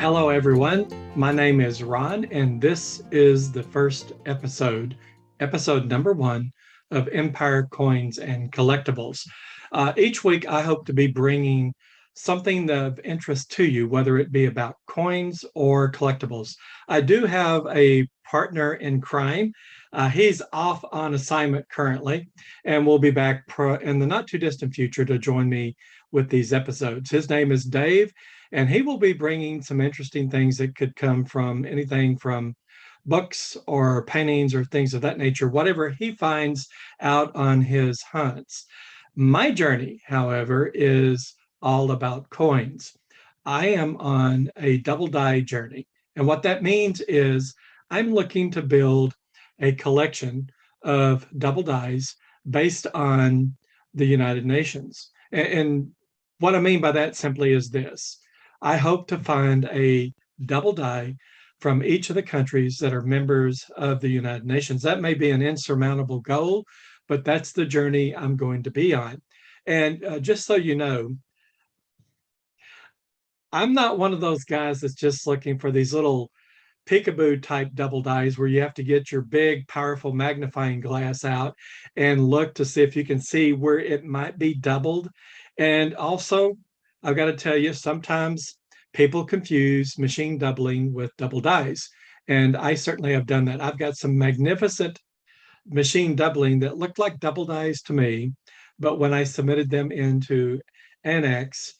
Hello, everyone. My name is Ron, and this is the first episode number one of Empire Coins and Collectibles. Each week, I hope to be bringing something of interest to you, whether it be about coins or collectibles. I do have a partner in crime. He's off on assignment currently, and will be back in the not too distant future to join me with these episodes. His name is Dave, and he will be bringing some interesting things that could come from anything from books or paintings or things of that nature, whatever he finds out on his hunts. My journey, however, is all about coins. I am on a double die journey. And what that means is I'm looking to build a collection of double dies based on the United Nations. And what I mean by that simply is this: I hope to find a double die from each of the countries that are members of the United Nations. That may be an insurmountable goal, but that's the journey I'm going to be on. And just so you know, I'm not one of those guys that's just looking for these little peekaboo type double dies where you have to get your big, powerful magnifying glass out and look to see if you can see where it might be doubled. And also, I've got to tell you, sometimes people confuse machine doubling with double dies. And I certainly have done that. I've got some magnificent machine doubling that looked like double dies to me, but when I submitted them into ANACS,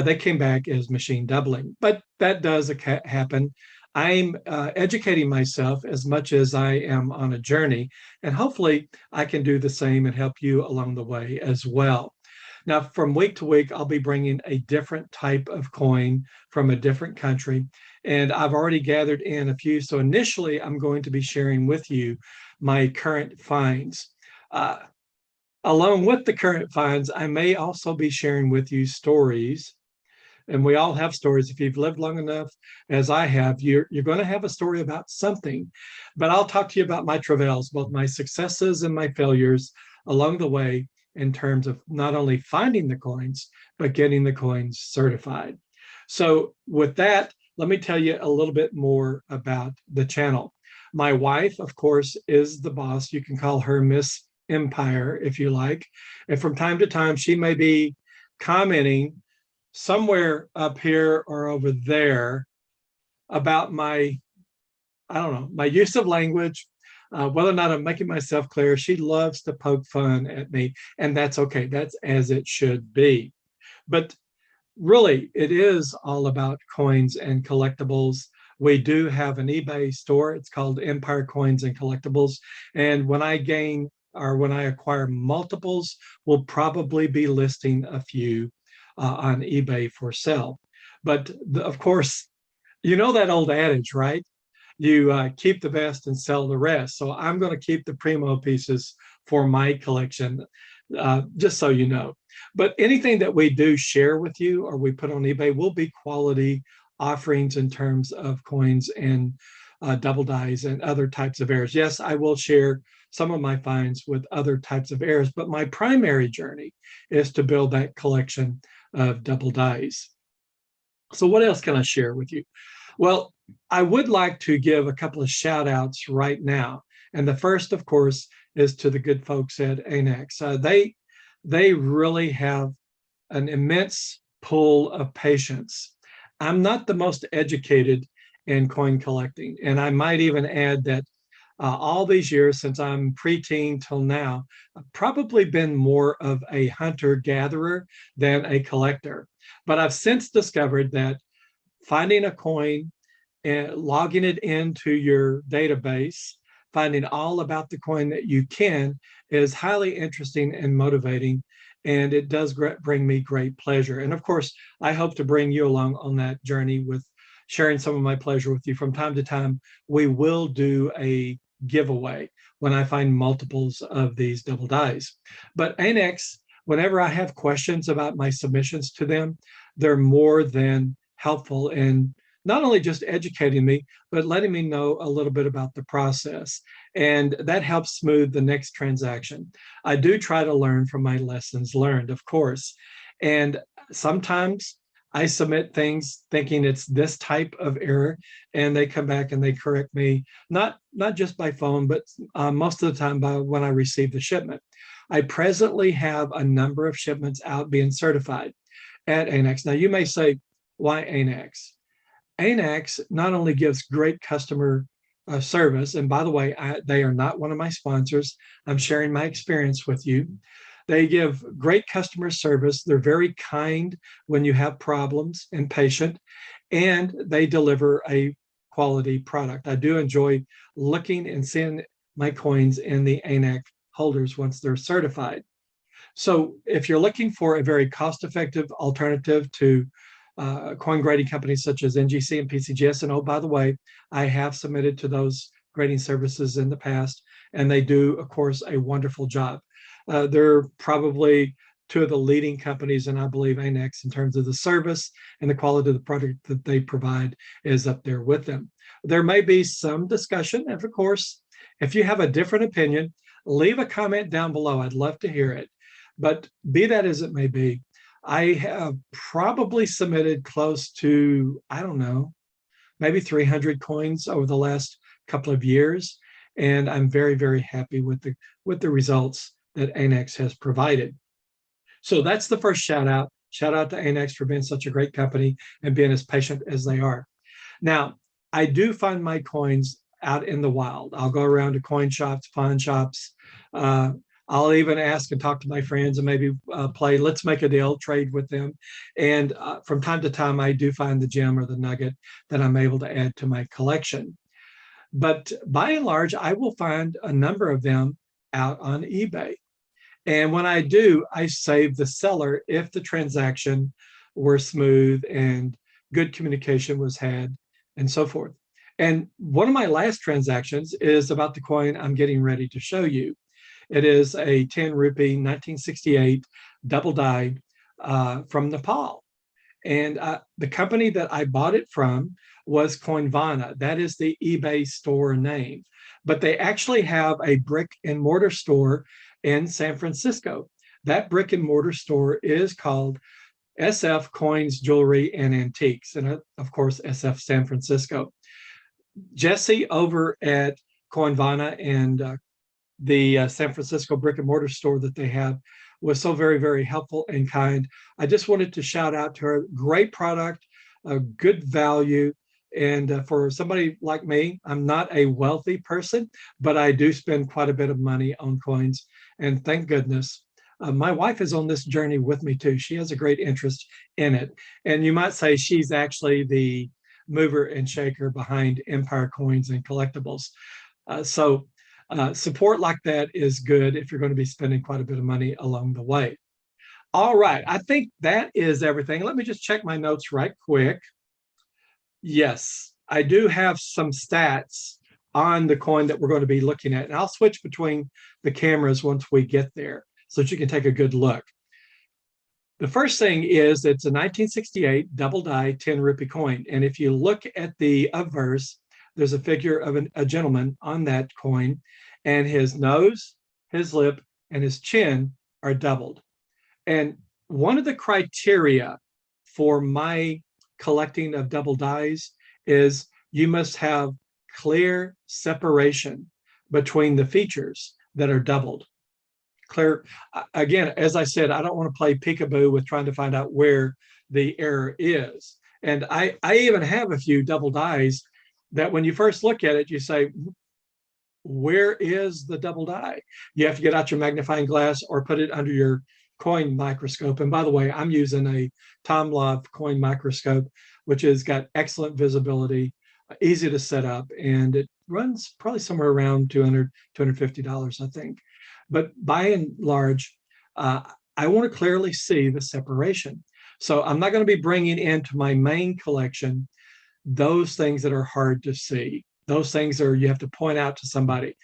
they came back as machine doubling. But that does happen. I'm educating myself as much as I am on a journey, and hopefully I can do the same and help you along the way as well. Now, from week to week, I'll be bringing a different type of coin from a different country, and I've already gathered in a few. So initially, I'm going to be sharing with you my current finds. Along with the current finds, I may also be sharing with you stories. And we all have stories. If you've lived long enough, as I have, you're going to have a story about something. But I'll talk to you about my travails, both my successes and my failures along the way, in terms of not only finding the coins, but getting the coins certified. So with that, let me tell you a little bit more about the channel. My wife, of course, is the boss. You can call her Miss Empire if you like. And from time to time, she may be commenting somewhere up here or over there about my, I don't know, my use of language, whether or not I'm making myself clear. She loves to poke fun at me, and that's okay. That's as it should be. But really, it is all about coins and collectibles. We do have an eBay store. It's called Empire Coins and Collectibles. And when I acquire multiples, we'll probably be listing a few on eBay for sale. But of course, you know that old adage, right? You keep the best and sell the rest. So I'm going to keep the primo pieces for my collection, just so you know. But anything that we do share with you or we put on eBay will be quality offerings in terms of coins and double dies and other types of errors. Yes, I will share some of my finds with other types of errors, but my primary journey is to build that collection of double dies. So what else can I share with you? Well, I would like to give a couple of shout outs right now. And the first, of course, is to the good folks at ANACS. They really have an immense pool of patience. I'm not the most educated in coin collecting. And I might even add that all these years since I'm preteen till now, I've probably been more of a hunter-gatherer than a collector. But I've since discovered that finding a coin and logging it into your database, finding all about the coin that you can, is highly interesting and motivating. And it does bring me great pleasure. And of course, I hope to bring you along on that journey with sharing some of my pleasure with you. From time to time, we will do a giveaway when I find multiples of these double dies. But ANACS, whenever I have questions about my submissions to them, they're more than helpful in not only just educating me, but letting me know a little bit about the process. And that helps smooth the next transaction. I do try to learn from my lessons learned, of course. And sometimes I submit things thinking it's this type of error, and they come back and they correct me, not just by phone, but most of the time by when I receive the shipment. I presently have a number of shipments out being certified at ANACS. Now, you may say, why ANACS? ANACS not only gives great customer service, and by the way, they are not one of my sponsors. I'm sharing my experience with you. They give great customer service. They're very kind when you have problems and patient, and they deliver a quality product. I do enjoy looking and seeing my coins in the ANAC holders once they're certified. So if you're looking for a very cost-effective alternative to coin grading companies such as NGC and PCGS, and oh, by the way, I have submitted to those grading services in the past, and they do, of course, a wonderful job. They're probably two of the leading companies, and I believe ANACS, in terms of the service and the quality of the product that they provide, is up there with them. There may be some discussion, and of course, if you have a different opinion, leave a comment down below. I'd love to hear it. But be that as it may be, I have probably submitted close to, I don't know, maybe 300 coins over the last couple of years, and I'm very, very happy with the results that ANACS has provided. So that's the first shout out. Shout out to ANACS for being such a great company and being as patient as they are. Now, I do find my coins out in the wild. I'll go around to coin shops, pawn shops. I'll even ask and talk to my friends and maybe play, let's make a deal, trade with them. And from time to time, I do find the gem or the nugget that I'm able to add to my collection. But by and large, I will find a number of them out on eBay. And when I do, I save the seller if the transaction were smooth and good communication was had and so forth. And one of my last transactions is about the coin I'm getting ready to show you. It is a 10 rupee 1968 double die from Nepal. And the company that I bought it from was Coinvana. That is the eBay store name. But they actually have a brick and mortar store in San Francisco. That brick and mortar store is called SF Coins, Jewelry, and Antiques. And of course, SF San Francisco. Jesse over at Coinvana and the San Francisco brick and mortar store that they have was so very, very helpful and kind. I just wanted to shout out to her. Great product, a good value. And for somebody like me, I'm not a wealthy person, but I do spend quite a bit of money on coins. And thank goodness. My wife is on this journey with me too. She has a great interest in it. And you might say she's actually the mover and shaker behind Empire Coins and Collectibles. Support like that is good if you're going to be spending quite a bit of money along the way. All right, I think that is everything. Let me just check my notes right quick. Yes, I do have some stats on the coin that we're going to be looking at, and I'll switch between the cameras once we get there so that you can take a good look. The first thing is it's a 1968 double die 10 rupee coin, and if you look at the obverse, there's a figure of a gentleman on that coin, and his nose, his lip, and his chin are doubled. And one of the criteria for my collecting of double dies is you must have clear separation between the features that are doubled. Clear, again, as I said, I don't want to play peekaboo with trying to find out where the error is. And I even have a few double dies that when you first look at it, you say, where is the double die? You have to get out your magnifying glass or put it under your coin microscope. And by the way, I'm using a Tom Love coin microscope, which has got excellent visibility, easy to set up, and it runs probably somewhere around $200, $250, I think. But by and large, I want to clearly see the separation. So I'm not going to be bringing into my main collection those things that are hard to see. Those things are, you have to point out to somebody.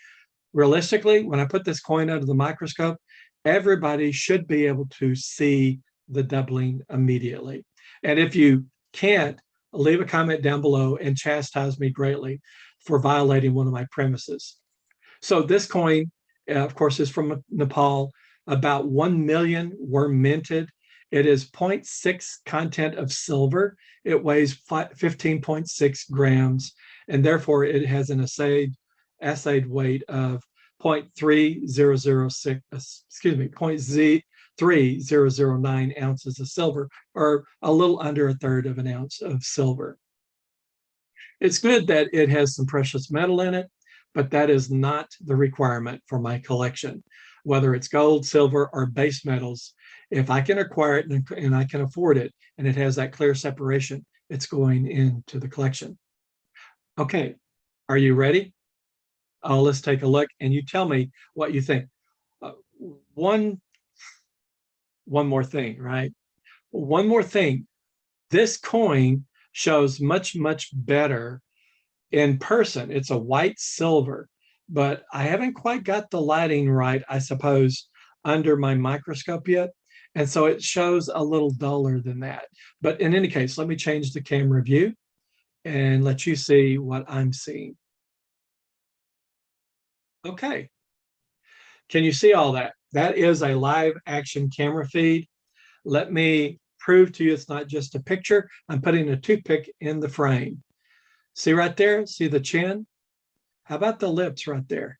Realistically, when I put this coin under the microscope, everybody should be able to see the doubling immediately. And if you can't, leave a comment down below and chastise me greatly for violating one of my premises. So this coin, of course, is from Nepal. About 1 million were minted It is 0.6 content of silver. It weighs 15.6 grams, and therefore it has an assayed weight of 0.3006, excuse me, 0.3009 ounces of silver, or a little under a third of an ounce of silver. It's good that it has some precious metal in it, but that is not the requirement for my collection. Whether it's gold, silver, or base metals, if I can acquire it and I can afford it, and it has that clear separation, it's going into the collection. Okay, are you ready? Oh, let's take a look, and you tell me what you think. One more thing, right? One more thing. This coin shows much, much better in person. It's a white silver, but I haven't quite got the lighting right, I suppose, under my microscope yet. And so it shows a little duller than that. But in any case, let me change the camera view and let you see what I'm seeing. Okay. Can you see all that? That is a live action camera feed. Let me prove to you it's not just a picture. I'm putting a toothpick in the frame. See right there? See the chin? How about the lips right there?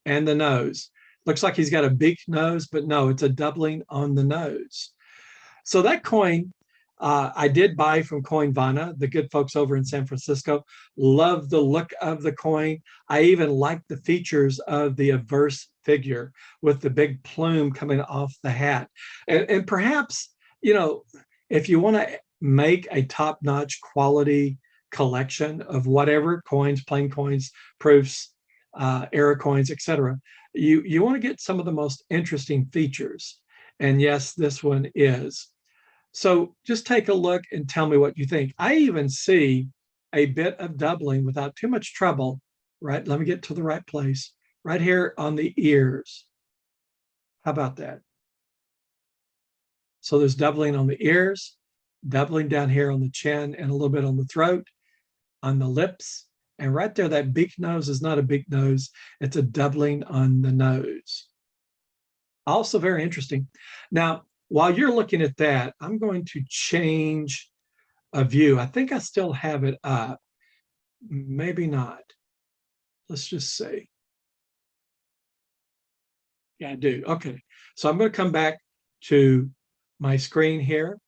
And the nose. Looks like he's got a big nose, but no, it's a doubling on the nose. So that coin, I did buy from Coinvana, the good folks over in San Francisco. Love the look of the coin. I even like the features of the averse figure with the big plume coming off the hat. And perhaps, you know, if you want to make a top-notch quality collection of whatever coins, plain coins, proofs, era coins, etc., you want to get some of the most interesting features. And yes, this one is. So just take a look and tell me what you think. I even see a bit of doubling without too much trouble, right? Let me get to the right place, right here on the ears. How about that? So there's doubling on the ears, doubling down here on the chin and a little bit on the throat, on the lips, and right there, that big nose is not a big nose. It's a doubling on the nose. Also very interesting. Now, while you're looking at that, I'm going to change a view. I think I still have it up. Maybe not. Let's just see. Yeah, I do. Okay. So I'm going to come back to my screen here,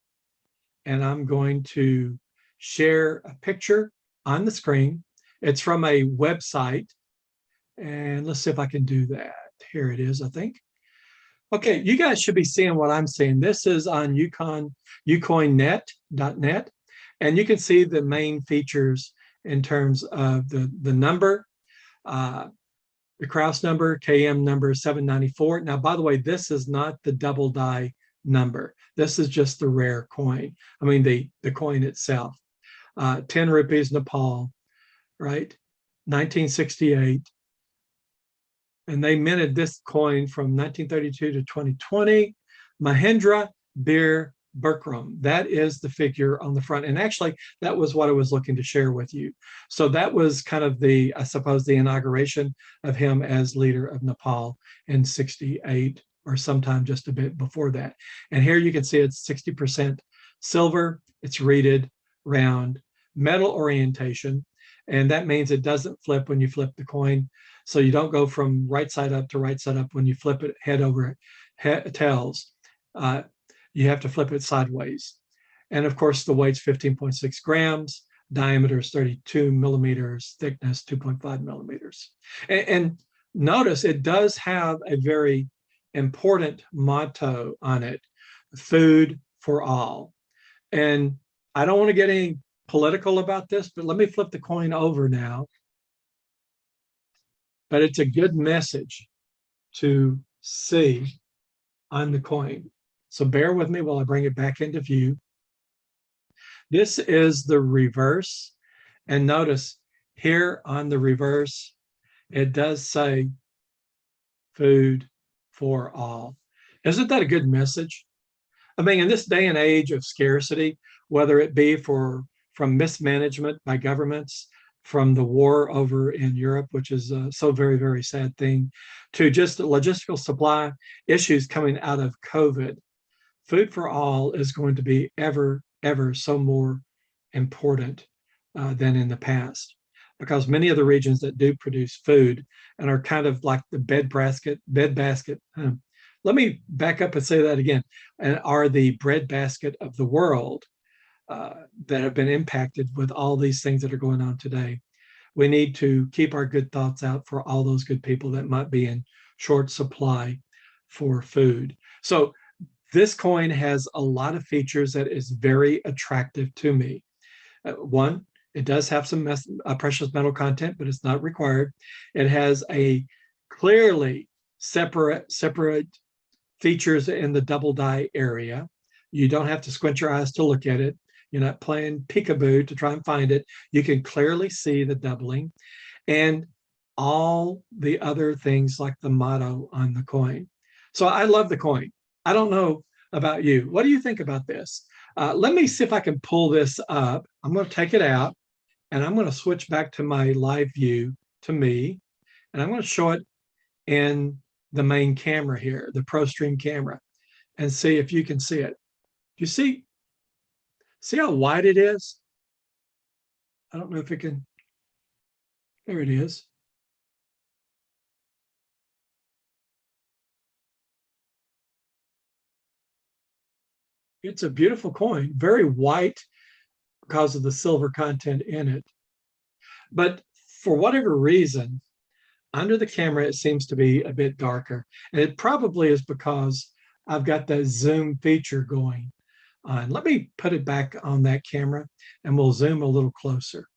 and I'm going to share a picture on the screen. It's from a website, and let's see if I can do that. Here it is, I think. Okay, you guys should be seeing what I'm seeing. This is on ucoinnet.net, and you can see the main features in terms of the number, the Kraus number, KM number 794. Now, by the way, this is not the double die number. This is just the rare coin. I mean, the coin itself. 10 rupees, Nepal, right? 1968. And they minted this coin from 1932 to 2020. Mahendra Bir Bikram. That is the figure on the front. And actually, that was what I was looking to share with you. So that was kind of the, I suppose, the inauguration of him as leader of Nepal in 68, or sometime just a bit before that. And here you can see it's 60% silver. It's reeded, round, metal orientation. And that means it doesn't flip when you flip the coin. So you don't go from right side up to right side up when you flip it head over tails. You have to flip it sideways. And of course, the weight's 15.6 grams, diameter is 32 millimeters, thickness 2.5 millimeters. And notice it does have a very important motto on it: food for all. And I don't want to get any political about this, but let me flip the coin over now. But it's a good message to see on the coin. So bear with me while I bring it back into view. This is the reverse. And notice here on the reverse, it does say food for all. Isn't that a good message? I mean, in this day and age of scarcity, whether it be from mismanagement by governments, from the war over in Europe, which is a so very, very sad thing, to just logistical supply issues coming out of COVID, food for all is going to be ever so more important than in the past, because many of the regions that do produce food and are kind of like the breadbasket. Let me back up and say that again. And are the breadbasket of the world that have been impacted with all these things that are going on today. We need to keep our good thoughts out for all those good people that might be in short supply for food. So this coin has a lot of features that is very attractive to me. One, it does have some precious metal content, but it's not required. It has a clearly separate features in the double die area. You don't have to squint your eyes to look at it. You're not playing peekaboo to try and find it. You can clearly see the doubling and all the other things like the motto on the coin. So I love the coin. I don't know about you. What do you think about this? Let me see if I can pull this up. I'm going to take it out and I'm going to switch back to my live view to me. And I'm going to show it in the main camera here, the ProStream camera, and see if you can see it. Do you see how wide it is? I don't know if it can. There it is. It's a beautiful coin, very white because of the silver content in it. But for whatever reason, under the camera, it seems to be a bit darker. And it probably is because I've got the zoom feature going on. Let me put it back on that camera and we'll zoom a little closer.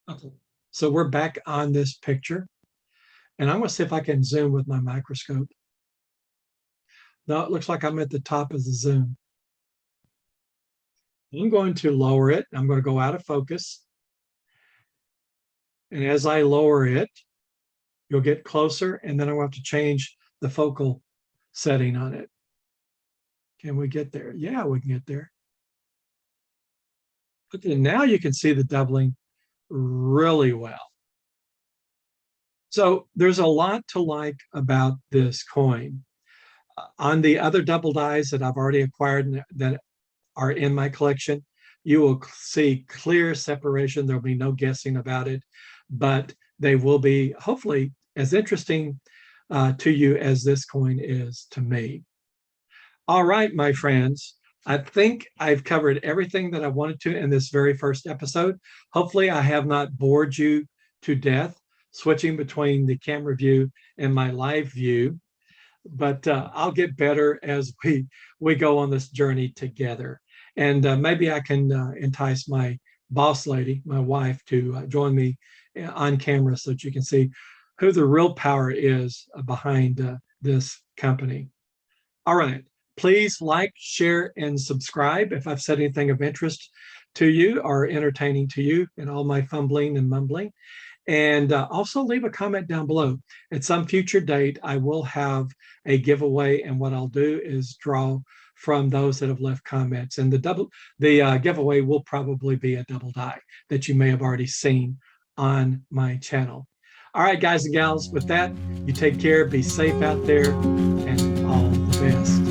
Okay. So we're back on this picture and I'm going to see if I can zoom with my microscope. No, it looks like I'm at the top of the zoom. I'm going to lower it. I'm going to go out of focus. And as I lower it, you'll get closer and then I will have to change the focal setting on it. Can we get there? Yeah, we can get there. Okay, now you can see the doubling really well. So there's a lot to like about this coin. On the other double dies that I've already acquired that are in my collection, you will see clear separation. There'll be no guessing about it, but they will be hopefully as interesting to you as this coin is to me. All right, my friends, I think I've covered everything that I wanted to in this very first episode. Hopefully I have not bored you to death switching between the camera view and my live view, but I'll get better as we go on this journey together. And maybe I can entice my boss lady, my wife, to join me on camera so that you can see who the real power is behind this company. All right. Please like, share, and subscribe if I've said anything of interest to you or entertaining to you in all my fumbling and mumbling. And also leave a comment down below. At some future date, I will have a giveaway, and what I'll do is draw from those that have left comments. And the giveaway will probably be a double die that you may have already seen on my channel. All right, guys and gals, with that, you take care, be safe out there, and all the best.